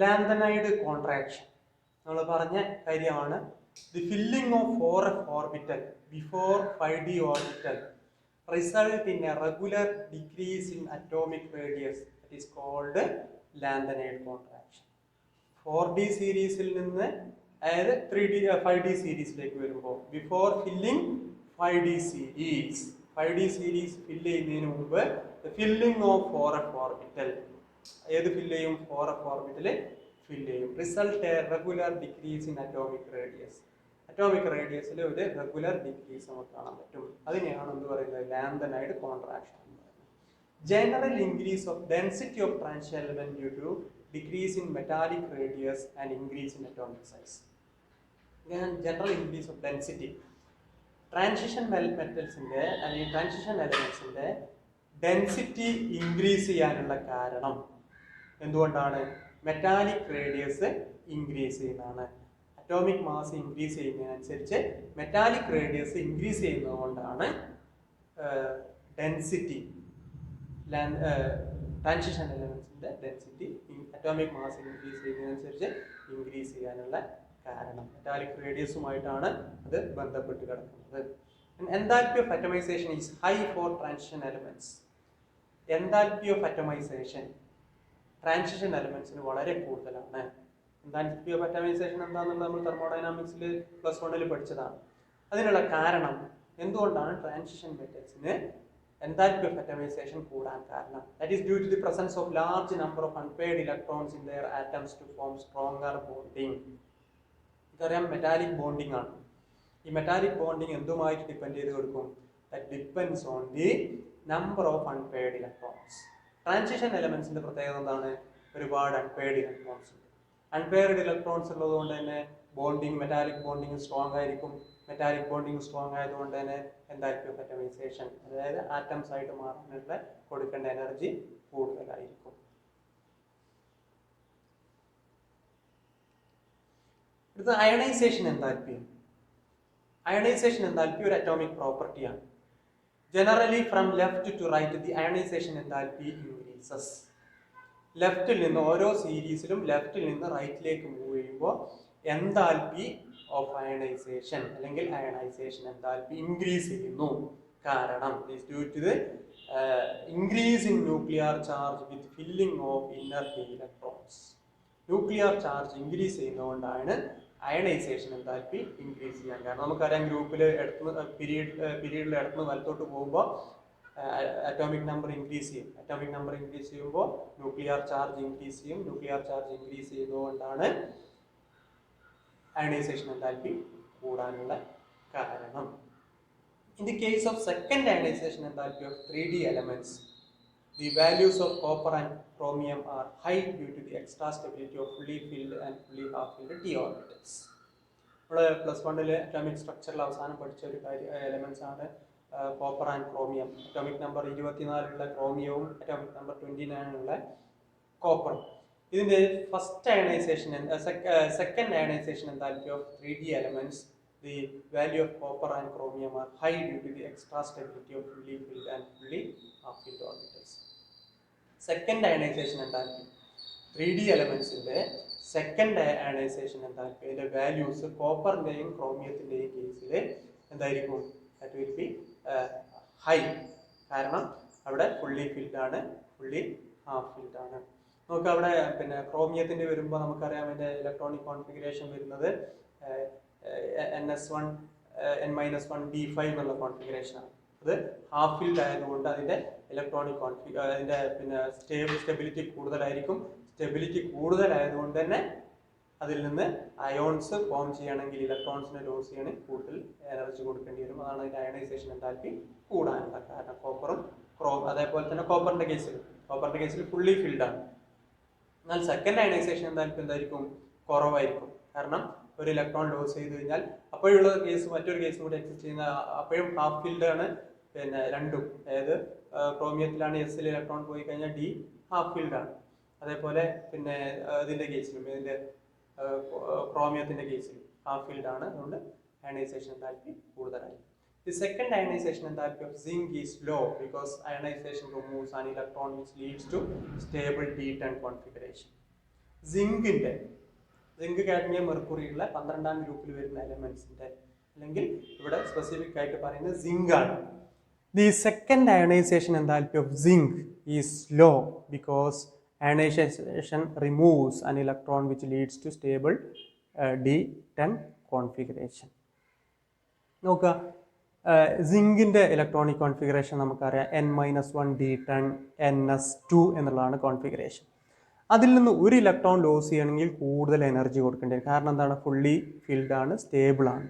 Lanthanide contraction നമ്മൾ പറഞ്ഞ കാര്യമാണ്. The filling of 4f orbital before 5d orbital result in a regular decrease in atomic radius. That is called lanthanide contraction. 4d സീരീസിൽ നിന്ന് അതായത് 3d 5d സീരീസിലേക്ക് വരുമ്പോൾ before filling 5d series 5d series fill ചെയ്യുന്നതിന് മുമ്പ് filling of 4f orbital ഏത് fill ചെയ്യും? 4f orbital fill ചെയ്യും. Result regular decrease in atomic radius. Atomic റേഡിയസിൽ ഒരു റെഗുലർ ഡിക്രീസ് നമുക്ക് കാണാൻ പറ്റും. അതിനെയാണ് എന്ത് പറയുന്നത്? ലാന്തനൈഡ് കോൺട്രാക്ഷൻ എന്ന് പറയുന്നത്. General increase of density of transition element due to decrease in metallic radius and increase in atomic size. General increase of density transition മെറ്റൽസിന്റെ അല്ലെങ്കിൽ ട്രാൻസിഷൻ എലമെന്റ്സിന്റെ ഡെൻസിറ്റി ഇൻക്രീസ് ചെയ്യാനുള്ള കാരണം എന്തുകൊണ്ടാണ്? മെറ്റാലിക് റേഡിയസ് ഇൻക്രീസ് ചെയ്യുന്നതാണ്. Atomic mass increase ചെയ്യുന്നതിനനുസരിച്ച് metallic radius increase ചെയ്യുന്നതുകൊണ്ടാണ് density transition എലമെന്റ്സിന്റെ ഡെൻസിറ്റി അറ്റോമിക് മാസ് ഇൻക്രീസ് ചെയ്യുന്നതിനനുസരിച്ച് ഇൻക്രീസ് ചെയ്യാനുള്ള കാരണം. മെറ്റാലിക് റേഡിയസുമായിട്ടാണ് അത് ബന്ധപ്പെട്ട് കിടക്കുന്നത്. Enthalpy of atomisation is high four transition elements. Enthalpy of atomisation transition എലമെന്റ്സിന് വളരെ കൂടുതലാണ്. എൻതാൽപ്പി ഓഫ് അറ്റമൈസേഷൻ എന്താണെന്നുള്ളത് നമ്മൾ തെർമോഡൈനാമിക്സിൽ +1 പഠിച്ചതാണ്. അതിനുള്ള കാരണം എന്തുകൊണ്ടാണ് ട്രാൻസിഷൻ മെറ്റൽസിന് എൻതാൽപ്പി ഓഫ് അറ്റമൈസേഷൻ കൂടാൻ കാരണം? That is due to the presence of large number of unpaired electrons in their atoms to form stronger bonding. ഇതറിയാം, മെറ്റാലിക് ബോണ്ടിങ് ആണ്. ഈ മെറ്റാലിക് ബോണ്ടിങ് എന്തുമായിട്ട് ഡിപ്പെൻഡ് ചെയ്ത് കൊടുക്കും? That depends on the number of unpaired electrons. Transition എലമെന്റ്സിന്റെ പ്രത്യേകത എന്താണ്? ഒരുപാട് അൺപെയർഡ് ഇലക്ട്രോൺസ് ഉണ്ട്. അൺപെയർഡ് ഇലക്ട്രോൺസ് ഉള്ളത് കൊണ്ട് തന്നെ ബോണ്ടിങ് മെറ്റാലിക് ബോണ്ടിങ് സ്ട്രോങ് ആയിരിക്കും. മെറ്റാലിക് ബോണ്ടിങ് സ്ട്രോങ് ആയതുകൊണ്ട് തന്നെ എൻതാൽപ്പി ഓഫ് അറ്റമൈസേഷൻ അതായത് ആറ്റംസ് ആയിട്ട് മാറാനുള്ള കൊടുക്കേണ്ട എനർജി കൂടുതലായിരിക്കും. അടുത്ത അയണൈസേഷൻ എൻതാൽപ്പി. അയണൈസേഷൻ എൻതാൽപ്പി ഒരു അറ്റോമിക് പ്രോപ്പർട്ടിയാണ്. Generally from left to right the ionisation enthalpy increases. ലെഫ്റ്റിൽ നിന്ന് ഓരോ സീരീസിലും ലെഫ്റ്റിൽ നിന്ന് റൈറ്റിലേക്ക് മൂവ് ചെയ്യുമ്പോൾ എൻതാൽപ്പി ഓഫ് അയണൈസേഷൻ അല്ലെങ്കിൽ അയണൈസേഷൻ എൻതാൽപ്പി ഇൻക്രീസ് ചെയ്യുന്നു. കാരണം due to the increase in nuclear charge with filling of inner p electrons. Nuclear charge increase ചെയ്യുന്നതുകൊണ്ടാണ് അയണൈസേഷൻ എൻതാൽപ്പി ഇൻക്രീസ് ചെയ്യാൻ കാരണം. നമുക്കറിയാം, ഗ്രൂപ്പിൽ പീരീഡിൽ ഇടത്തുനിന്ന് വലത്തോട്ട് പോകുമ്പോൾ അറ്റോമിക് നമ്പർ ഇൻക്രീസ് ചെയ്യും. അറ്റോമിക് നമ്പർ ഇൻക്രീസ് ചെയ്യുമ്പോൾ ന്യൂക്ലിയർ ചാർജ് ഇൻക്രീസ് ചെയ്യും. ന്യൂക്ലിയർ ചാർജ് ഇൻക്രീസ് ചെയ്യുന്നതുകൊണ്ടാണ് അയണൈസേഷൻ എൻതാൽപ്പി കൂടാനുള്ള കാരണം. In the case of second ionisation enthalpy of 3D elements, the values of copper and chromium are high due to the extra stability of fully filled and fully half-filled d orbitals. നമ്മൾ +1 atomic സ്ട്രക്ചറിൽ അവസാനം പഠിച്ച ഒരു elements ആണ് copper and chromium. Atomic number 24 ക്രോമിയവും atomic number 29 കോപ്പറും. ഇതിന്റെ first ionisation second ionisation enthalpy of 3D elements, the value of copper and chromium are high due to the extra stability of fully filled and fully half-filled orbitals. Second ionization enthalpy 3D elements second ionization enthalpy the values copper ന്റെയും ക്രോമിയത്തിന്റെയും കേസിൽ എന്തായിരിക്കും? that will be high. കാരണം അവിടെ fully filled ആണ്, fully half filled ആണ്. നമുക്ക് അവിടെ പിന്നെ ക്രോമിയത്തിന്റെ വരുമ്പോൾ നമുക്കറിയാം അതിന്റെ ഇലക്ട്രോണിക് കോൺഫിഗറേഷൻ വരുന്നത് NS1 N-1 D5 എന്നുള്ള കോൺഫിഗറേഷൻ ആണ്. അത് ഹാഫ് ഫീൽഡ് ആയതുകൊണ്ട് അതിന്റെ ഇലക്ട്രോണിക് അതിന്റെ പിന്നെ സ്റ്റെബിലിറ്റി കൂടുതലായിരിക്കും. സ്റ്റെബിലിറ്റി കൂടുതലായതുകൊണ്ട് തന്നെ അതിൽ നിന്ന് അയോൺസ് ഫോം ചെയ്യണമെങ്കിൽ ഇലക്ട്രോൺസിനെ ലോസ് ചെയ്യണമെങ്കിൽ കൂടുതൽ എനർജി കൊടുക്കേണ്ടി വരും. അതാണ് അതിന്റെ അയണൈസേഷൻ എൻതാൽപ്പി കൂടാനുള്ള കാരണം. കോപ്പറും അതേപോലെ തന്നെ കോപ്പറിന്റെ കേസിൽ ഫുള്ളി ഫിൽഡ് ആണ്. എന്നാൽ സെക്കൻഡ് അയണൈസേഷൻ എൻതാൽപ്പി എന്തായിരിക്കും? കുറവായിരിക്കും. കാരണം ഒരു ഇലക്ട്രോൺ ലോസ് ചെയ്ത് കഴിഞ്ഞാൽ അപ്പോഴുള്ള കേസ് മറ്റൊരു കേസും കൂടി എക്സിസ്റ്റ് ചെയ്യുന്ന അപ്പോഴും ഹാഫ് ഫീൽഡ് ആണ്. പിന്നെ രണ്ടും അതായത് ക്രോമിയത്തിലാണ് എസിൽ ഇലക്ട്രോൺ പോയി കഴിഞ്ഞാൽ ഡി ഹാഫ് ഫീൽഡ് ആണ്. അതേപോലെ പിന്നെ ഇതിന്റെ കേസിലും ഇതിന്റെ ക്രോമിയത്തിന്റെ കേസിൽ ഹാഫ് ഫീൽഡ് ആണ്. അതുകൊണ്ട് അയണൈസേഷൻ എൻതാൽപ്പി കൂടുതലായി. The second ionization enthalpy of zinc is low because ionization removes an electron which leads to stable D10 configuration. Zinc cadmium mercury ഉള്ള 12ാം ഗ്രൂപ്പിൽ വരുന്ന എലമെന്റ്സിന്റെ അല്ലെങ്കിൽ ഇവിടെ സ്പെസിഫിക് ആയിട്ട് പറയുന്നത് സിങ്ക് ആണ്. The second ionisation enthalpy of zinc is low because ionisation removes an electron which leads to stable D10 configuration. നോക്കുക, സിങ്കിന്റെ ഇലക്ട്രോണിക് കോൺഫിഗറേഷൻ നമുക്കറിയാം N-1 D10 NS2 എന്നുള്ളതാണ് കോൺഫിഗറേഷൻ. അതിൽ നിന്ന് ഒരു ഇലക്ട്രോൺ ലോസ് ചെയ്യണമെങ്കിൽ കൂടുതൽ എനർജി കൊടുക്കേണ്ടി വരും. കാരണം എന്താണ്? ഫുള്ളി ഫിൽഡ് ആണ്, സ്റ്റേബിൾ ആണ്.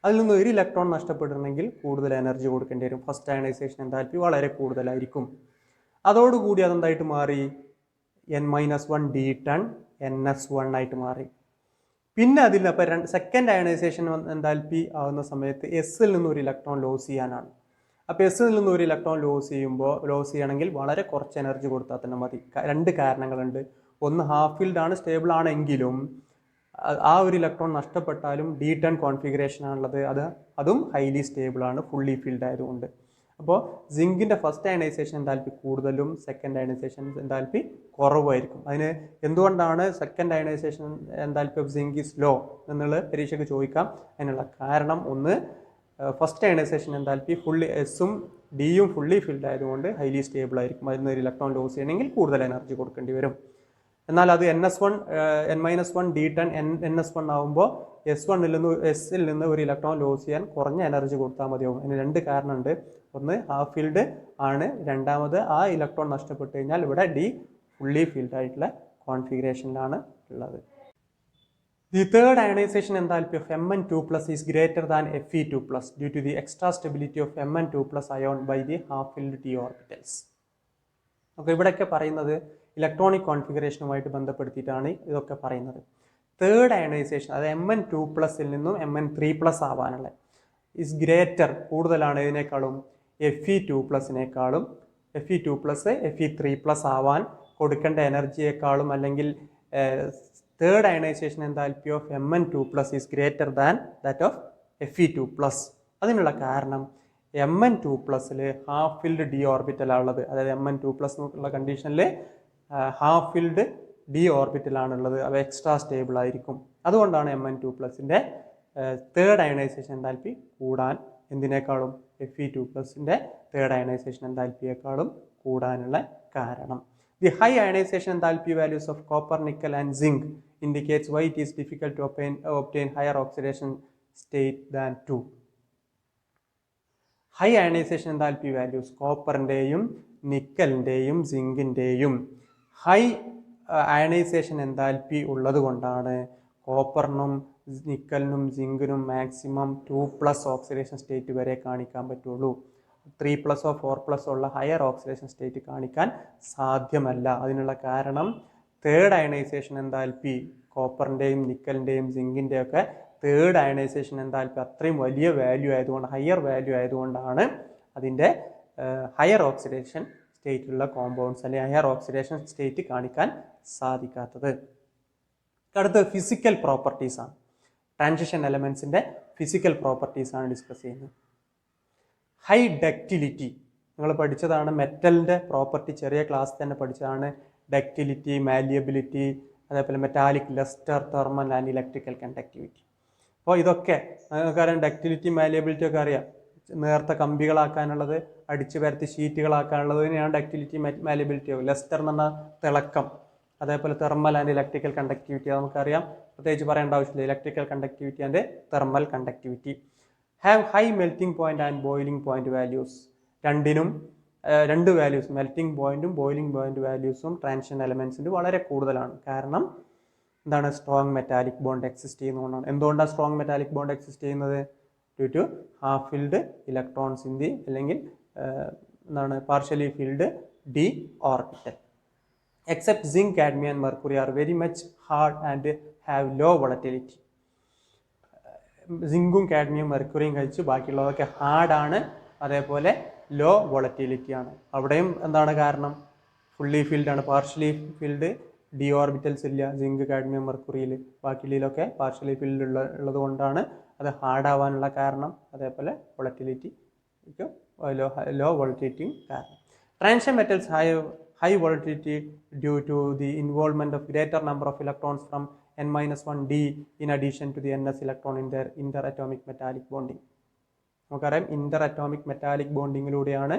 അതിൽ നിന്ന് ഒരു ഇലക്ട്രോൺ നഷ്ടപ്പെടണമെങ്കിൽ കൂടുതൽ എനർജി കൊടുക്കേണ്ടി വരും. ഫസ്റ്റ് അയണൈസേഷൻ എൻതാൽപ്പി വളരെ കൂടുതലായിരിക്കും. അതോടുകൂടി അതെന്തായിട്ട് മാറി? N-1 D10 NS1 ആയിട്ട് മാറി. പിന്നെ അതിൽ അപ്പം സെക്കൻഡ് അയണൈസേഷൻ എൻതാൽപ്പി ആവുന്ന സമയത്ത് എസ്സിൽ നിന്ന് ഒരു ഇലക്ട്രോൺ ലോസ് ചെയ്യാനാണ്. അപ്പോൾ എസ്സിൽ നിന്ന് ഒരു ഇലക്ട്രോൺ ലോസ് ചെയ്യണമെങ്കിൽ വളരെ കുറച്ച് എനർജി കൊടുത്താൽ തന്നെ മതി. രണ്ട് കാരണങ്ങളുണ്ട്. ഒന്ന്, ഹാഫ് ഫീൽഡ് ആണ്, സ്റ്റേബിൾ ആണെങ്കിലും ആ ഒരു ഇലക്ട്രോൺ നഷ്ടപ്പെട്ടാലും D10 കോൺഫിഗറേഷൻ ആണുള്ളത്. അതും ഹൈലി സ്റ്റേബിൾ ആണ്, ഫുള്ളി ഫിൽഡ് ആയതുകൊണ്ട്. അപ്പോൾ സിങ്കിൻ്റെ ഫസ്റ്റ് അയണൈസേഷൻ എൻതാൽപ്പി കൂടുതലും സെക്കൻഡ് അയണൈസേഷൻ എൻതാൽപ്പി കുറവായിരിക്കും. അതിന് എന്തുകൊണ്ടാണ് second ionisation enthalpy of zinc is low എന്നുള്ളത് പരീക്ഷയ്ക്ക് ചോദിക്കാം. അതിനുള്ള കാരണം, ഒന്ന്, ഫസ്റ്റ് അയണൈസേഷൻ എൻതാൽപ്പി എസും ഡിയും ഫുള്ളി ഫിൽഡ് ആയതുകൊണ്ട് ഹൈലി സ്റ്റേബിൾ ആയിരിക്കും. അതിൽ നിന്ന് ഒരു ഇലക്ട്രോൺ ലോസ് ചെയ്യണമെങ്കിൽ കൂടുതൽ എനർജി കൊടുക്കേണ്ടി വരും. എന്നാൽ അത് N-1 D10 NS1 ആകുമ്പോൾ എസ്സിൽ നിന്ന് ഒരു ഇലക്ട്രോൺ ലോസ് ചെയ്യാൻ കുറഞ്ഞ എനർജി കൊടുത്താൽ മതിയാവും. അതിന് രണ്ട് കാരണമുണ്ട്. ഒന്ന്, ഹാഫ് ഫീൽഡ് ആണ്. രണ്ടാമത്, ആ ഇലക്ട്രോൺ നഷ്ടപ്പെട്ട് കഴിഞ്ഞാൽ ഇവിടെ ഡി ഫുള്ളി ഫിൽഡ് ആയിട്ടുള്ള കോൺഫിഗറേഷനിലാണ് ഉള്ളത്. The third ionization enthalpy of Mn2+ is greater than Fe2+ due to the extra stability of Mn2+ ion by the half-filled d orbitals. Okay, ഇവിടെയൊക്കെ പറയുന്നത് ഇലക്ട്രോണിക് കോൺഫിഗറേഷനുമായിട്ട് ബന്ധപ്പെടുത്തിയിട്ടാണ് ഇതൊക്കെ പറയുന്നത്. തേർഡ് അയണൈസേഷൻ, അത് Mn2+ നിന്നും Mn3+ ആവാനുള്ള is greater, കൂടുതലാണ് ഇതിനേക്കാളും Fe2+നേക്കാളും. Fe2+ Fe3+ ആവാൻ കൊടുക്കേണ്ട എനർജിയേക്കാളും അല്ലെങ്കിൽ third ionization enthalpy of Mn2+ is greater than that of Fe2+. അതിനുള്ള കാരണം Mn2+ല് ഹാഫ് ഫിൽഡ് ഡി ഓർബിറ്റലാണുള്ളത്. അതായത് Mn2+ എന്നുള്ള കണ്ടീഷനിൽ ഹാഫ് ഫിൽഡ് ഡി ഓർബിറ്റലാണുള്ളത്. അവ എക്സ്ട്രാ സ്റ്റേബിൾ ആയിരിക്കും. അതുകൊണ്ടാണ് Mn2+ന്റെ തേർഡ് അയണൈസേഷൻ എൻതാൽപ്പി കൂടാൻ എന്തിനേക്കാളും Fe2+ന്റെ തേർഡ് അയണൈസേഷൻ എൻതാൽപ്പിയേക്കാളും കൂടാനുള്ള കാരണം. The high ionization enthalpy values of copper, nickel and zinc indicates why it is difficult to obtain higher oxidation state than 2. High ionization enthalpy values കോപ്പറിൻ്റെയും നിക്കലിൻ്റെയും സിങ്കിൻ്റെയും high ionisation enthalpy ഉള്ളത് കൊണ്ടാണ് കോപ്പറിനും നിക്കലിനും സിങ്കിനും മാക്സിമം 2+ ഓക്സിഡേഷൻ സ്റ്റേറ്റ് വരെ കാണിക്കാൻ പറ്റുള്ളൂ. 3+ 4+ ഉള്ള ഹയർ ഓക്സിഡേഷൻ സ്റ്റേറ്റ് കാണിക്കാൻ സാധ്യമല്ല. അതിനുള്ള കാരണം തേർഡ് അയണൈസേഷൻ എൻതാൽപ്പി കോപ്പറിൻ്റെയും നിക്കലിൻ്റെയും സിങ്കിൻ്റെയും ഒക്കെ തേർഡ് അയണൈസേഷൻ എൻതാൽപ്പി അത്രയും വലിയ വാല്യൂ ആയതുകൊണ്ട്, ഹയർ വാല്യൂ ആയതുകൊണ്ടാണ് അതിൻ്റെ ഹയർ ഓക്സിഡേഷൻ സ്റ്റേറ്റുള്ള കോമ്പൗണ്ട്സ് അല്ലെങ്കിൽ ഹയർ ഓക്സിഡേഷൻ സ്റ്റേറ്റ് കാണിക്കാൻ സാധിക്കാത്തത്. അടുത്ത ഫിസിക്കൽ പ്രോപ്പർട്ടീസാണ്. ട്രാൻസിഷൻ എലമെൻസിൻ്റെ ഫിസിക്കൽ പ്രോപ്പർട്ടീസാണ് ഡിസ്കസ് ചെയ്യുന്നത്. ഹൈ ഡക്റ്റിലിറ്റി നിങ്ങൾ പഠിച്ചതാണ്. മെറ്റലിൻ്റെ പ്രോപ്പർട്ടി ചെറിയ ക്ലാസ് തന്നെ പഠിച്ചതാണ്. ഡക്റ്റിലിറ്റി, മാലിയബിലിറ്റി, അതേപോലെ metallic lustre, thermal and electrical conductivity. അപ്പോൾ ഇതൊക്കെ നിങ്ങൾക്കറിയാം. ഡക്റ്റിലിറ്റി, മാലിയബിലിറ്റി ഒക്കെ അറിയാം. നേർത്ത കമ്പികളാക്കാനുള്ളത്, അടിച്ചു പരത്തി ഷീറ്റുകളാക്കാനുള്ളത് തന്നെയാണ് ഡക്റ്റിലിറ്റി, മാലിയബിലിറ്റി. ലസ്റ്റർ എന്ന് പറഞ്ഞാൽ തിളക്കം. അതേപോലെ തെർമൽ ആൻഡ് ഇലക്ട്രിക്കൽ കണ്ടക്ടിവിറ്റി നമുക്കറിയാം, പ്രത്യേകിച്ച് പറയേണ്ട ആവശ്യമില്ല. Electrical conductivity and thermal conductivity. Have high melting point and boiling point values. രണ്ട് വാല്യൂസ്, മെൽറ്റിംഗ് പോയിന്റും ബോയിലിംഗ് പോയിന്റ് വാല്യൂസും ട്രാൻസിഷൻ എലമെന്റ്സിൻ്റെ വളരെ കൂടുതലാണ്. കാരണം എന്താണ്? സ്ട്രോങ് മെറ്റാലിക് ബോണ്ട് എക്സിസ്റ്റ് ചെയ്യുന്നതുകൊണ്ടാണ്. എന്തുകൊണ്ടാണ് സ്ട്രോങ് മെറ്റാലിക് ബോണ്ട് എക്സിസ്റ്റ് ചെയ്യുന്നത്? Due to half filled electrons in the അല്ലെങ്കിൽ എന്താണ് partially filled d orbital. Except zinc, cadmium and mercury are very much hard and have low volatility. സിങ്കും cadmium മെർക്കുറിയും കഴിച്ച് ബാക്കിയുള്ളതൊക്കെ ഹാർഡാണ്, അതേപോലെ law volatility ആണ്. അവിടെയും എന്താണ് കാരണം? ഫുള്ളി ഫിൽഡാണ്. പാർഷ്യലി ഫിൽഡ് ഡി ഓർബിറ്റൽസ് ഇല്ല സിങ്ക്, കാഡ്മിയം, മെർക്കുറിയിൽ. ബാക്കിയുള്ളതിലൊക്കെ പാർഷ്യലി ഫിൽഡ് ഉള്ളത് കൊണ്ടാണ് അത് ഹാർഡാവാനുള്ള കാരണം. അതേപോലെ വോളറ്റിലിറ്റി ലോ വോളറ്റിലിറ്റിയും കാരണം. Transition metals high volatility due to the involvement of greater number of electrons from n-1d in addition to the ns electron in their interatomic metallic bonding. നമുക്കറിയാം inter metallic ബോണ്ടിങ്ങിലൂടെയാണ്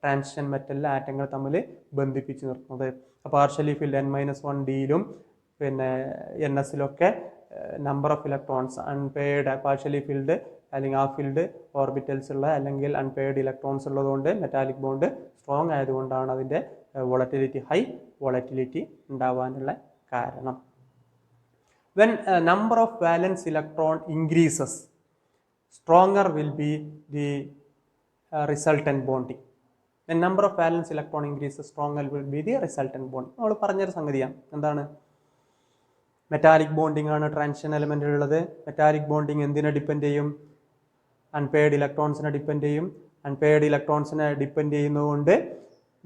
transition മെറ്റലിലെ ആറ്റങ്ങൾ തമ്മിൽ ബന്ധിപ്പിച്ച് നിർത്തുന്നത്. Partially filled n-1dയിലും പിന്നെ n എസിലൊക്കെ number of electrons unpaired partially filled അല്ലെങ്കിൽ ആ ഫിൽഡ് ഓർബിറ്റൽസ് ഉള്ള അല്ലെങ്കിൽ അൺപെയ്ഡ് ഇലക്ട്രോൺസ് ഉള്ളതുകൊണ്ട് മെറ്റാലിക് ബോണ്ട് സ്ട്രോങ് ആയതുകൊണ്ടാണ് അതിൻ്റെ വോളറ്റിലിറ്റി ഹൈ വോളറ്റിലിറ്റി ഉണ്ടാവാനുള്ള കാരണം. When number of valence electron increases, stronger will be the resultant bonding. When number of valence electron increases, stronger will be the resultant bonding. നമ്മൾ പറഞ്ഞൊരു സംഗതിയാണ്. എന്താണ്? Metallic bonding ആണ് transition element ഉള്ളത്. Metallic bonding എന്തിനെ depend ചെയ്യും? Unpaired ഇലക്ട്രോൺസിനെ depend ചെയ്യും. അൺപെയ്ഡ് ഇലക്ട്രോൺസിനെ ഡിപ്പെൻഡ് ചെയ്യുന്നതുകൊണ്ട്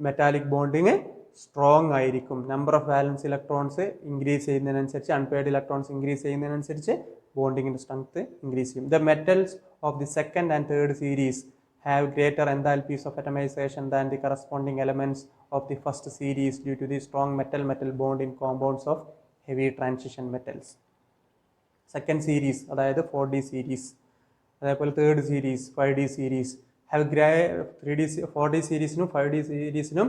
മെറ്റാലിക് ബോണ്ടിങ് സ്ട്രോങ് ആയിരിക്കും. Number of valence electrons increase ചെയ്യുന്നതിനനുസരിച്ച് അൺപെയ്ഡ് ഇലക്ട്രോൺസ് ഇൻക്രീസ് ചെയ്യുന്നതിനനുസരിച്ച് ബോണ്ടിങ്ങിൻ്റെ സ്ട്രെങ്ത് ഇൻക്രീസ് ചെയ്യും. The metals of the second and third series have greater enthalpies of atomization than the corresponding elements of the first series due to the strong metal-metal bond in compounds of heavy transition metals. Second series അതായത് 4D series അതേപോലെ third series 5D series have 4D സീരീസിനും 5D സീരീസിനും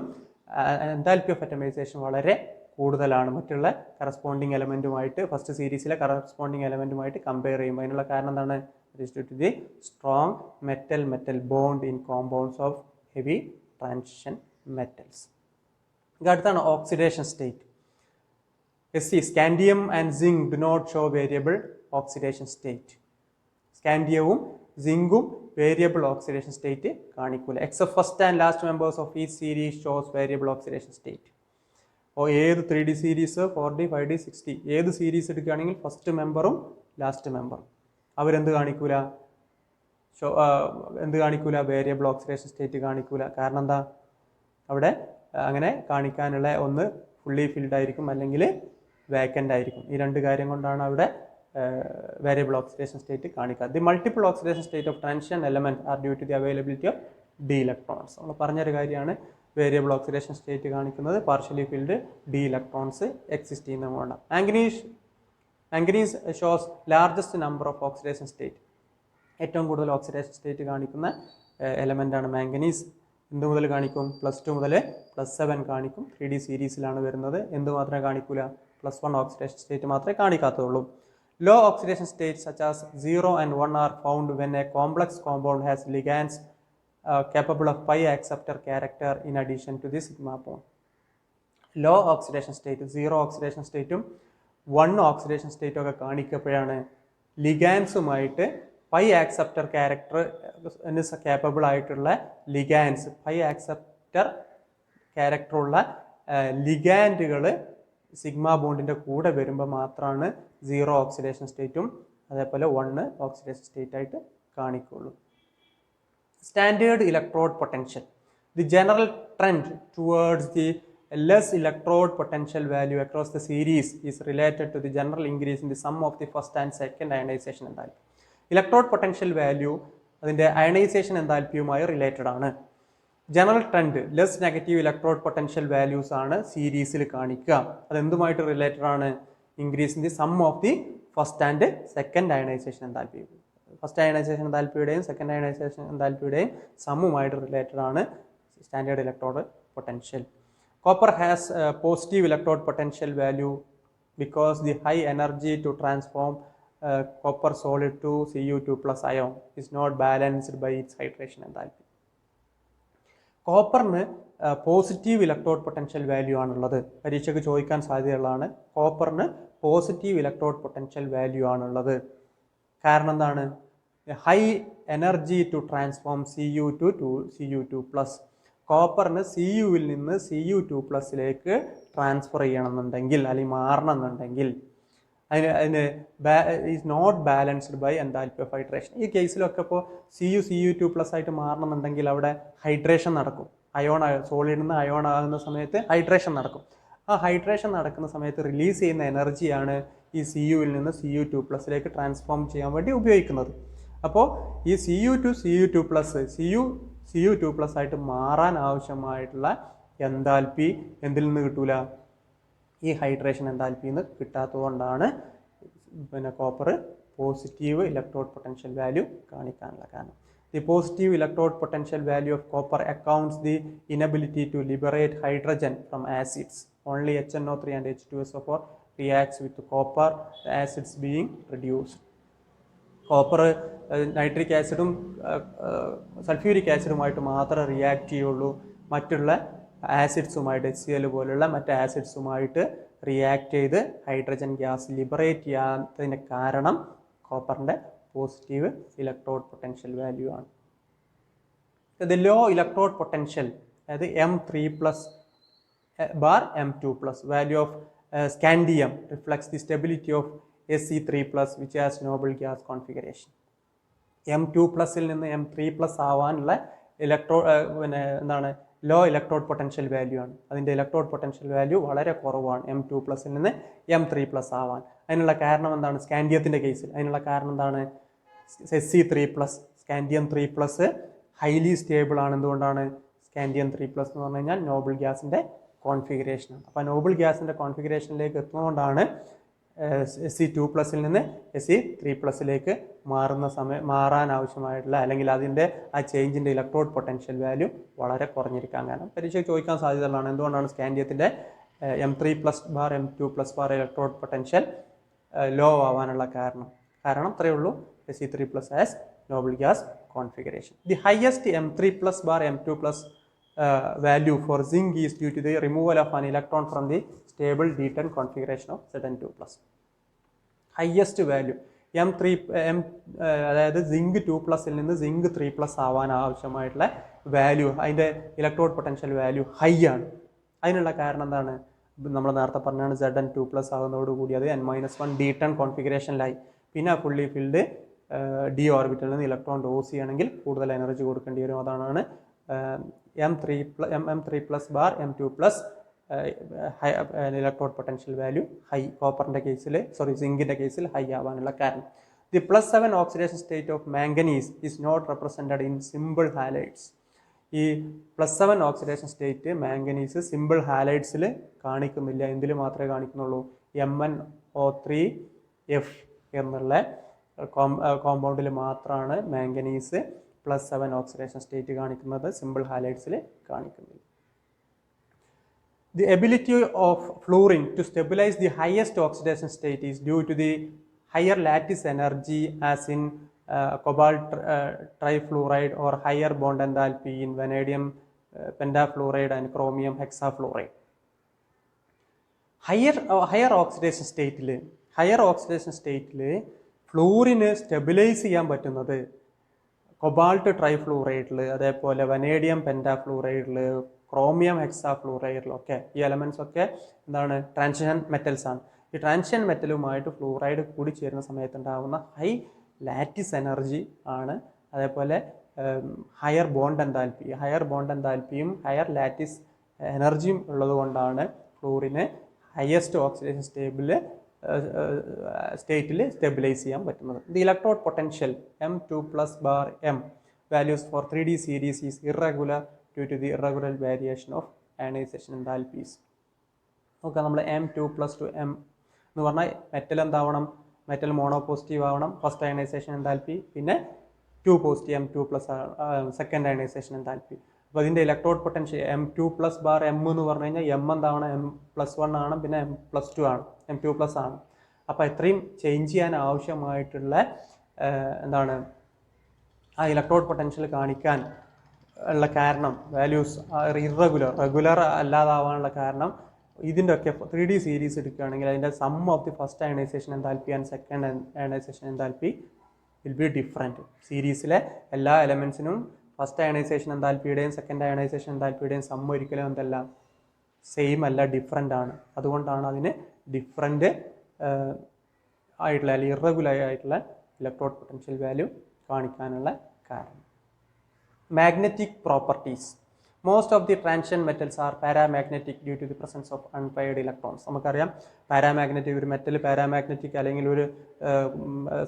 എൻതാൽപ്പി of അറ്റമൈസേഷൻ വളരെ കൂടുതലാണ് മറ്റുള്ള corresponding എലമെൻറ്റുമായിട്ട്. ഫസ്റ്റ് സീരീസിലെ കറസ്പോണ്ടിങ് എലമെൻറ്റുമായിട്ട് കമ്പയർ ചെയ്യുമ്പോൾ അതിനുള്ള കാരണം എന്താണ്? Is due to the strong metal-metal bond in compounds of heavy transition metals. അടുത്താണ് oxidation state. Scandium and zinc do not show variable oxidation state. സ്കാൻഡിയവും സിങ്കും വേരിയബിൾ ഓക്സിഡേഷൻ സ്റ്റേറ്റ് കാണിക്കൂല. Except first and last members of ഈ series shows variable oxidation state. അപ്പോൾ ഏത് 3D series 4D 5D 6D ഏത് series എടുക്കുകയാണെങ്കിൽ first മെമ്പറും last മെമ്പറും അവരെന്ത് കാണിക്കൂല? എന്ത് കാണിക്കൂല? വേരിയബിൾ ഓക്സിഡേഷൻ സ്റ്റേറ്റ് കാണിക്കൂല. കാരണം എന്താ? അവിടെ അങ്ങനെ കാണിക്കാനുള്ള ഒന്ന് ഫുള്ളി ഫിൽഡ് ആയിരിക്കും അല്ലെങ്കിൽ വേക്കൻ്റ് ആയിരിക്കും. ഈ രണ്ട് കാര്യം കൊണ്ടാണ് അവിടെ വേരിയബിൾ ഓക്സിഡേഷൻ സ്റ്റേറ്റ് കാണിക്കുക. The multiple oxidation state of transition element are due to the availability of d electrons. നമ്മൾ പറഞ്ഞൊരു കാര്യമാണ് വേരിയബിൾ ഓക്സിഡേഷൻ സ്റ്റേറ്റ് കാണിക്കുന്നത് partially filled d electrons exist ചെയ്യുന്നതുകൊണ്ടാണ്. Manganese shows largest number of oxidation state. ഏറ്റവും കൂടുതൽ oxidation state കാണിക്കുന്ന എലമെൻ്റാണ് manganese. എന്ത് മുതൽ കാണിക്കും? +2 മുതൽ +7 കാണിക്കും. 3D സീരീസിലാണ് വരുന്നത്. എന്ത് മാത്രമേ കാണിക്കൂല? +1 ഓക്സിഡേഷൻ സ്റ്റേറ്റ് മാത്രമേ കാണിക്കാത്തുള്ളൂ. Low oxidation states such as 0 and 1 are found when a complex compound has ligands capable of pi acceptor character in addition to the sigma bond. Low oxidation state 0 oxidation സ്റ്റേറ്റും 1 oxidation സ്റ്റേറ്റും ഒക്കെ കാണിക്കപ്പോഴാണ് ലിഗാൻസുമായിട്ട് pi acceptor character capable ആയിട്ടുള്ള ligands pi acceptor ക്യാരക്ടറുള്ള ലിഗാൻഡുകൾ sigma ബോണ്ടിൻ്റെ കൂടെ വരുമ്പോൾ മാത്രമാണ് 0 oxidation സ്റ്റേറ്റും അതേപോലെ 1 oxidation state ആയിട്ട് കാണിക്കുള്ളൂ. Standard electrode potential. The general trend towards the less electrode potential value across the series is related to the general increase in the sum of the first and second ionization enthalpy. Electrode potential value അതിൻ്റെ ionisation എൻതാൽപ്പിയുമായി related ആണ്. General trend less negative electrode potential values ആണ് സീരീസിൽ കാണിക്കുക. അതെന്തുമായിട്ട് related ആണ്? Increase in the sum of the first and second ionisation enthalpy. First ionisation എൻതാൽപ്പിയുടെയും second ionisation എൻതാൽപ്പിയുടെയും സമ്മുമായിട്ട് റിലേറ്റഡ് ആണ് standard electrode potential. Copper has a positive electrode potential value because the high energy to transform copper solid to Cu2 plus ion is not balanced by its hydration enthalpy. കോപ്പറിന് positive electrode potential value ആണുള്ളത്. പരീക്ഷയ്ക്ക് ചോദിക്കാൻ സാധ്യതയുള്ളതാണ്. കോപ്പറിന് positive electrode potential value ആണുള്ളത്. കാരണം എന്താണ്? High energy to transform Cu2 to Cu2 plus. കോപ്പറിന് Cuവിൽ നിന്ന് Cu2+ ട്രാൻസ്ഫർ ചെയ്യണമെന്നുണ്ടെങ്കിൽ അല്ലെങ്കിൽ മാറണമെന്നുണ്ടെങ്കിൽ അതിന് is not balanced by enthalpy of hydration. ഈ കേസിലൊക്കെ ഇപ്പോൾ Cu2+ ആയിട്ട് മാറണമെന്നുണ്ടെങ്കിൽ അവിടെ ഹൈഡ്രേഷൻ നടക്കും. സോളിഡിൽ നിന്ന് അയോൺ ആകുന്ന സമയത്ത് ഹൈഡ്രേഷൻ നടക്കും. ആ ഹൈഡ്രേഷൻ നടക്കുന്ന സമയത്ത് റിലീസ് ചെയ്യുന്ന എനർജിയാണ് ഈ Cuവിൽ നിന്ന് Cu2+ ട്രാൻസ്ഫോം ചെയ്യാൻ വേണ്ടി ഉപയോഗിക്കുന്നത്. അപ്പോൾ ഈ Cu2+ Cu2+ ആയിട്ട് മാറാൻ ആവശ്യമായിട്ടുള്ള എൻതാൽപ്പി എന്തിൽ നിന്ന് കിട്ടൂല, ഈ ഹൈഡ്രേഷൻ എൻതാൽപ്പിയിൽ നിന്ന് കിട്ടാത്തതുകൊണ്ടാണ് പിന്നെ copper positive electrode potential value കാണിക്കാനുള്ള കാരണം. The positive electrode potential value of copper accounts the inability to liberate hydrogen from acids. Only HNO3 and H2SO4 reacts with copper, the acids being reduced. Copper nitric ആസിഡും sulphuric ആസിഡുമായിട്ട് മാത്രമേ react ചെയ്യുള്ളൂ. മറ്റുള്ള ആസിഡ്സുമായിട്ട് HCl പോലുള്ള മറ്റ് ആസിഡ്സുമായിട്ട് react ചെയ്ത് ഹൈഡ്രജൻ ഗ്യാസ് ലിബറേറ്റ് ചെയ്യാത്തതിന് കാരണം കോപ്പറിൻ്റെ പോസിറ്റീവ് ഇലക്ട്രോഡ് പൊട്ടൻഷ്യൽ വാല്യൂ ആണ്. ഇത് ലോ ഇലക്ട്രോഡ് പൊട്ടൻഷ്യൽ, അതായത് M3+ bar M2+, value of scandium reflects the stability of Sc3+, which has noble gas configuration. M2+ നിന്ന് M3+ ആവാനുള്ള പിന്നെ എന്താണ് ലോ ഇലക്ട്രോഡ് പൊട്ടൻഷ്യൽ വാല്യൂ ആണ്. അതിൻ്റെ ഇലക്ട്രോഡ് പൊട്ടൻഷ്യൽ വാല്യൂ വളരെ കുറവാണ് M2+ നിന്ന് M3+ ആവാൻ. അതിനുള്ള കാരണം എന്താണ്? സ്കാൻഡിയത്തിൻ്റെ കേസിൽ അതിനുള്ള കാരണം എന്താണ്? Sc3+, സ്കാൻഡിയം 3+ ഹൈലി സ്റ്റേബിൾ ആണ്. എന്തുകൊണ്ടാണ്? സ്കാൻഡിയം 3+ എന്ന് പറഞ്ഞു കഴിഞ്ഞാൽ നോബിൾ ഗ്യാസിൻ്റെ കോൺഫിഗറേഷനാണ്. അപ്പോൾ നോബിൾ ഗ്യാസിൻ്റെ കോൺഫിഗറേഷനിലേക്ക് എത്തുന്നതുകൊണ്ടാണ് Sc2+ നിന്ന് Sc3+ മാറാൻ ആവശ്യമായിട്ടുള്ള അല്ലെങ്കിൽ അതിൻ്റെ ആ ചേഞ്ചിൻ്റെ ഇലക്ട്രോഡ് പൊട്ടൻഷ്യൽ വാല്യൂ വളരെ കുറഞ്ഞിരിക്കാൻ കാരണം. പരീക്ഷയ്ക്ക് ചോദിക്കാൻ സാധ്യതയുള്ളതാണ് എന്തുകൊണ്ടാണ് സ്കാൻഡിയത്തിൻ്റെ M3+ bar M2+ bar electrode potential low ആവാനുള്ള കാരണം. അത്രയേ ഉള്ളൂ, Sc3+ has noble gas configuration. The highest M3+ bar M2+ value for zinc is due to the removal of an electron from the stable D10 configuration of Zn2+. Highest value അതായത് zinc 2+ നിന്ന് zinc 3+ ആവാൻ ആവശ്യമായിട്ടുള്ള value, അതിൻ്റെ electrode potential value high ആണ്. അതിനുള്ള കാരണം എന്താണ്? നമ്മൾ നേരത്തെ പറഞ്ഞാണ് Zn2+ ആകുന്നതോടുകൂടി അത് N-1 D10 കോൺഫിഗറേഷനിലായി. പിന്നെ ഫുള്ളി ഫിൽഡ് ഡി ഓർബിറ്റലിൽ നിന്ന് ഇലക്ട്രോൺ ഡോസ് ചെയ്യണമെങ്കിൽ കൂടുതൽ എനർജി കൊടുക്കേണ്ടി വരും. അതാണ് M3+ bar M2+ electrode potential value high കോപ്പറിൻ്റെ കേസിൽ സിങ്കിൻ്റെ കേസിൽ ഹൈ ആവാനുള്ള കാരണം. The +7 oxidation state of manganese is not represented in simple halides. ഈ +7 ഓക്സിഡേഷൻ സ്റ്റേറ്റ് മാംഗനീസ് സിമ്പിൾ ഹാലൈഡ്സിൽ കാണിക്കുന്നില്ല. എന്തിൽ മാത്രമേ കാണിക്കുന്നുള്ളൂ? MnO3F എന്നുള്ള കോമ്പൗണ്ടിൽ മാത്രമാണ് മാംഗനീസ് +7 ഓക്സിഡേഷൻ സ്റ്റേറ്റ് കാണിക്കുന്നത്, സിമ്പിൾ ഹാലൈഡ്സിൽ കാണിക്കുന്നില്ല. The ability of fluorine to stabilize the highest oxidation state is due to the higher lattice energy as in cobalt trifluoride or higher bond enthalpy in vanadium pentafluoride and chromium hexafluoride. Higher oxidation സ്റ്റേറ്റിൽ ഫ്ലൂറിന് stabilise ചെയ്യാൻ പറ്റുന്നത് cobalt ട്രൈഫ്ലൂറൈഡിൽ, അതേപോലെ vanadium പെൻറ്റാഫ്ലൂറൈഡിൽ, chromium ഹെക്സാഫ്ലൂറൈഡിലൊക്കെ ഈ elements ഒക്കെ എന്താണ്? Transition metals ആണ്. ഈ transition മെറ്റലുമായിട്ട് fluoride കൂടി ചേരുന്ന സമയത്ത് ഉണ്ടാകുന്ന ഹൈ ലാറ്റിസ് എനർജി ആണ്. അതേപോലെ ഹയർ ബോണ്ട് എൻതാൽപ്പിയും ഹയർ ലാറ്റിസ് എനർജിയും ഉള്ളത് കൊണ്ടാണ് ഫ്ലൂറിന് ഹയസ്റ്റ് ഓക്സിഡേഷൻ സ്റ്റേറ്റിൽ സ്റ്റെബിലൈസ് ചെയ്യാൻ പറ്റുന്നത്. The electrode potential M2+ bar M values for 3D series is irregular due to the irregular variation of ionization enthalpies. നോക്കാം, നമ്മൾ M2+ to M എന്ന് പറഞ്ഞാൽ മെറ്റൽ എന്താവണം? മെറ്റൽ മോണോ പോസിറ്റീവ് ആവണം, ഫസ്റ്റ് അയണൈസേഷൻ എൻതാൽപ്പി. പിന്നെ 2 positive M2+ second ionisation enthalpy. അപ്പോൾ അതിൻ്റെ electrode potential M2+ bar M എന്ന് പറഞ്ഞു കഴിഞ്ഞാൽ M എന്താവണം? M+1 ആണ്, പിന്നെ M+2 ആണ്, M2+ ആണ്. അപ്പോൾ ഇത്രയും ചേഞ്ച് ചെയ്യാൻ ആവശ്യമായിട്ടുള്ള എന്താണ് ആ ഇലക്ട്രോഡ് പൊട്ടൻഷ്യൽ കാണിക്കാൻ ഉള്ള കാരണം വാല്യൂസ് റെഗുലർ അല്ലാതാവാനുള്ള കാരണം ഇതിൻ്റെ ഒക്കെ 3D സീരീസ് എടുക്കുകയാണെങ്കിൽ അതിൻ്റെ sum of the first ionisation enthalpy and second ionisation enthalpy will be different. സീരീസിലെ എല്ലാ എലമെൻസിനും ഫസ്റ്റ് അയണൈസേഷൻ എൻതാൽപ്പിയുടെയും സെക്കൻഡ് അയണൈസേഷൻ എൻതാൽപ്പിയുടെയും സം ഒരിക്കലും എന്തല്ല സെയിം അല്ല, ഡിഫറെൻ്റ് ആണ്. അതുകൊണ്ടാണ് അതിന് ഡിഫറെൻറ്റ് ആയിട്ടുള്ള അല്ലെങ്കിൽ ഇറഗുലർ ആയിട്ടുള്ള ഇലക്ട്രോഡ് പൊട്ടൻഷ്യൽ വാല്യൂ കാണിക്കാനുള്ള കാരണം. Magnetic properties. Most of the transition metals are paramagnetic due to the presence of unpaired electrons. നമുക്കറിയാം പാരാമാഗ്നറ്റിക്, ഒരു മെറ്റൽ പാരാമാഗ്നറ്റിക് അല്ലെങ്കിൽ ഒരു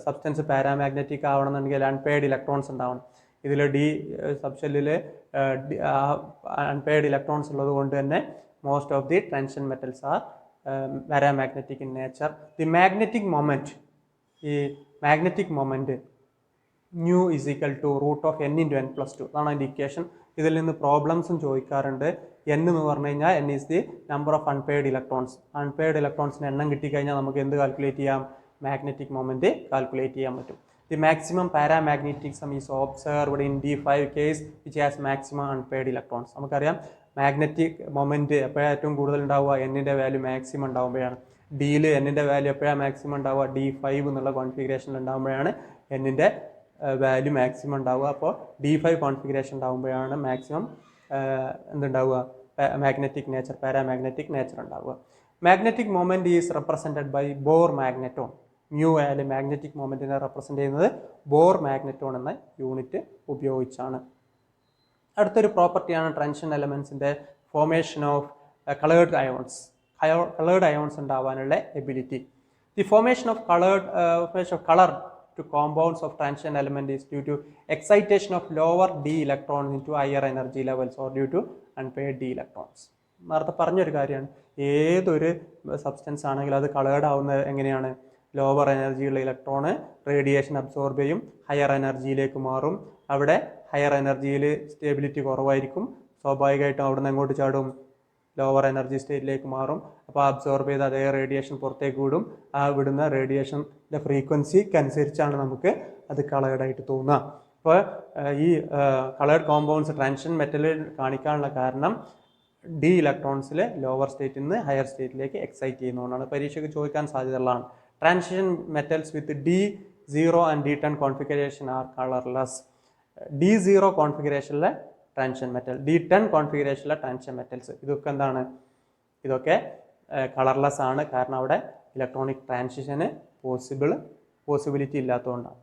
സബ്സ്റ്റൻസ് പാരാമാഗ്നറ്റിക് ആവണമെന്നുണ്ടെങ്കിൽ അൺപെയർഡ് ഇലക്ട്രോൺസ് ഉണ്ടാവണം. ഇതിൽ ഡി സബ്ഷെല്ലിൽ അൺപെയർഡ് ഇലക്ട്രോൺസ് ഉള്ളത് കൊണ്ട് തന്നെ most of the transition metals are paramagnetic in nature. The magnetic moment, ഈ magnetic moment mu is equal to root of n into n plus 2. അതാണ് അതിൻ്റെ ഇക്വേഷൻ. ഇതിൽ നിന്ന് പ്രോബ്ലംസും ചോദിക്കാറുണ്ട്. n എന്ന് പറഞ്ഞു കഴിഞ്ഞാൽ n is the number of unpaired electrons. Unpaired ഇലക്ട്രോൺസിന് എണ്ണം കിട്ടിക്കഴിഞ്ഞാൽ നമുക്ക് എന്ത് കാൽക്കുലേറ്റ് ചെയ്യാം? മാഗ്നറ്റിക് മൊമെൻറ്റ് കാൽക്കുലേറ്റ് ചെയ്യാൻ പറ്റും. The maximum paramagnetism is observed in D5 case which has maximum unpaired electrons. നമുക്കറിയാം മാഗ്നറ്റിക് മൊമെൻറ്റ് എപ്പോഴാണ് ഏറ്റവും കൂടുതൽ ഉണ്ടാവുക? എന്നിൻ്റെ വാല്യൂ മാക്സിമം ഉണ്ടാകുമ്പോഴാണ്. ഡിയിൽ എന്നിൻ്റെ വാല്യൂ എപ്പോഴാണ് മാക്സിമം ഉണ്ടാവുക? D5 എന്നുള്ള കോൺഫിഗറേഷനിൽ ഉണ്ടാകുമ്പോഴാണ് എന്നിൻ്റെ വാല്യൂ മാക്സിമം ഉണ്ടാവുക. അപ്പോൾ D5 കോൺഫിഗറേഷൻ ഉണ്ടാകുമ്പോഴാണ് മാക്സിമം എന്തുണ്ടാവുക? മാഗ്നറ്റിക് നേച്ചർ, പാരാമാഗ്നറ്റിക് നേച്ചർ ഉണ്ടാവുക. Magnetic moment is represented by Bohr magneton. Mu ആയാലും മാഗ്നറ്റിക് മൊമെൻറ്റിനെ റെപ്രസെൻറ്റ് ചെയ്യുന്നത് ബോർ മാഗ്നറ്റോൺ എന്ന യൂണിറ്റ് ഉപയോഗിച്ചാണ്. അടുത്തൊരു പ്രോപ്പർട്ടിയാണ് ട്രാൻസിഷൻ എലമെൻസിൻ്റെ formation of coloured ions. Coloured ions ഉണ്ടാവാനുള്ള ability. The formation of colour to compounds of transition element is due to excitation of lower d electrons into higher energy levels or due to unpaired d electrons. നേരത്തെ പറഞ്ഞൊരു കാര്യമാണ്, ഏതൊരു substance ആണെങ്കിലും അത് coloured ആവുന്നത് എങ്ങനെയാണ്? Lower എനർജിയുള്ള electron radiation absorb ചെയ്യും, higher എനർജിയിലേക്ക് മാറും. അവിടെ ഹയർ എനർജിയിൽ സ്റ്റേബിലിറ്റി കുറവായിരിക്കും, സ്വാഭാവികമായിട്ടും അവിടെ നിന്ന് എങ്ങോട്ട് ചാടും? ലോവർ എനർജി സ്റ്റേറ്റിലേക്ക് മാറും. അപ്പോൾ അബ്സോർബ് ചെയ്ത് അതേ റേഡിയേഷൻ പുറത്തേക്ക് വിടും. ആ വിടുന്ന റേഡിയേഷൻ്റെ ഫ്രീക്വൻസിക്ക് അനുസരിച്ചാണ് നമുക്ക് അത് കളേർഡായിട്ട് തോന്നുക. അപ്പോൾ ഈ കളേർഡ് കോമ്പൗണ്ട്സ് ട്രാൻസിഷൻ മെറ്റലിൽ കാണിക്കാനുള്ള കാരണം ഡി ഇലക്ട്രോൺസിൽ ലോവർ സ്റ്റേറ്റിൽ നിന്ന് ഹയർ സ്റ്റേറ്റിലേക്ക് എക്സൈറ്റ് ചെയ്യുന്നതുകൊണ്ടാണ്. പരീക്ഷയ്ക്ക് ചോദിക്കാൻ സാധ്യതയുള്ളതാണ്. Transition metals with D0 and D10 configuration are colourless. D0 കോൺഫിഗറേഷനിലെ ട്രാൻസിഷൻ മെറ്റൽ, D10 കോൺഫിഗറേഷനിലെ ട്രാൻസിഷൻ മെറ്റൽസ്, ഇതൊക്കെ എന്താണ്? ഇതൊക്കെ കളർലെസ് ആണ്. കാരണം അവിടെ ഇലക്ട്രോണിക് ട്രാൻസിഷന് പോസിബിലിറ്റി ഇല്ലാത്തതുകൊണ്ടാണ്.